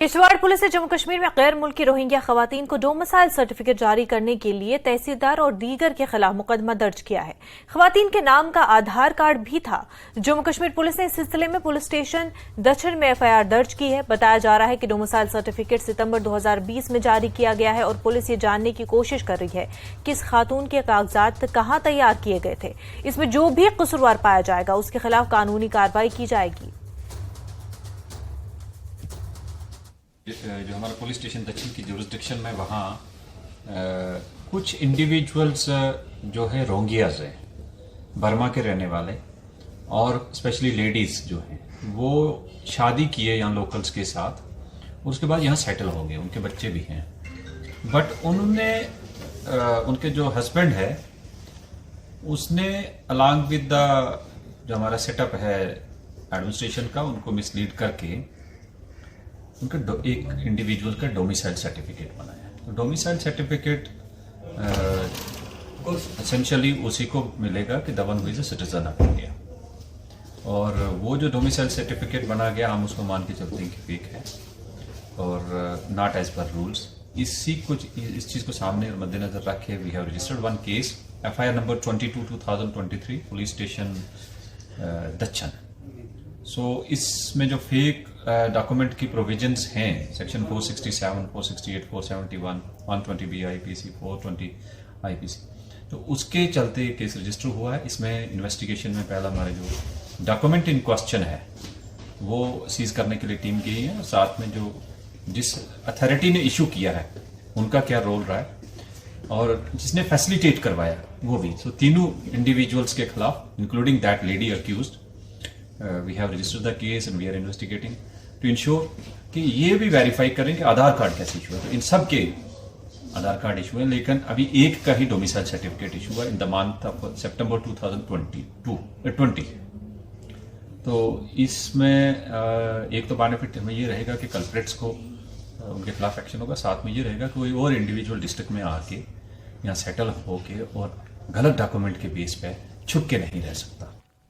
Kishtwar police ने जम्मू कश्मीर में गैर मुल्की रोहिंग्या खवातीन को डोमिसाइल सर्टिफिकेट जारी करने के लिए तहसीलदार और दीगर के खिलाफ मुकदमा दर्ज किया है। खवातीन के नाम का आधार कार्ड भी था। जम्मू कश्मीर पुलिस ने इस सिलसिले में पुलिस स्टेशन दच्छन में एफआईआर दर्ज की है। बताया जा रहा है कि डोमिसाइल सर्टिफिकेट सितंबर 2020 में जारी किया गया है और पुलिस ये जानने की कोशिश कर रही है कि इस खातून के कागजात कहां तैयार किए गए थे। इसमें जो भी कसूरवार पाया जाएगा उसके खिलाफ कानूनी कार्रवाई की जाएगी। जो हमारा पुलिस स्टेशन दक्षिण की जुरिस्डिक्शन में वहाँ कुछ इंडिविजुअल्स जो है रोहिंग्याज हैं, बर्मा के रहने वाले और स्पेशली लेडीज़ जो हैं वो शादी किए यहाँ लोकल्स के साथ, उसके बाद यहाँ सेटल हो गए, उनके बच्चे भी हैं। बट उन्होंने उनके जो हस्बैंड है उसने अलॉन्ग विद द जो हमारा सेटअप है एडमिनिस्ट्रेशन का, उनको मिसलीड करके उनका एक इंडिविजुअल का डोमिसाइल सर्टिफिकेट बनाया। तो डोमिसाइल सर्टिफिकेट एसेंशियली उसी को मिलेगा कि the one who is a citizen of India, और वो जो डोमिसाइल सर्टिफिकेट बना गया हम उसको मान के चलते हैं कि फेक है और नॉट एज पर रूल्स। इस चीज़ को सामने और मद्देनजर रखे we have registered one case FIR number 22/2023 police station Dachhan. So इसमें जो फेक डॉक्यूमेंट की प्रोविजंस हैं सेक्शन 467, 468, 471, 120 BIPC, 420 IPC, तो उसके चलते केस रजिस्टर हुआ है। इसमें इन्वेस्टिगेशन में पहला हमारे जो डॉक्यूमेंट इन क्वेश्चन है वो सीज करने के लिए टीम गई है, और साथ में जो जिस अथॉरिटी ने इशू किया है उनका क्या रोल रहा है और जिसने फैसिलिटेट करवाया वो भी। सो तीनों इंडिविजुअल्स के खिलाफ including that lady accused we have registered the case and we are investigating to ensure कि ये भी वेरीफाई करें कि आधार कार्ड कैसे इशू है। तो इन सब के आधार कार्ड इशू है, लेकिन अभी एक का ही डोमिसाइल सर्टिफिकेट इशू हुआ इन द मंथ ऑफ सितंबर 2020। तो इसमें एक तो बेनिफिट हमें ये रहेगा कि कल्प्रेट्स को उनके खिलाफ एक्शन होगा, साथ में ये रहेगा कि कोई और इंडिविजुअल डिस्ट्रिक्ट में आके यहाँ सेटल होके और गलत डॉक्यूमेंट के बेस पे छुप के नहीं रह सकता।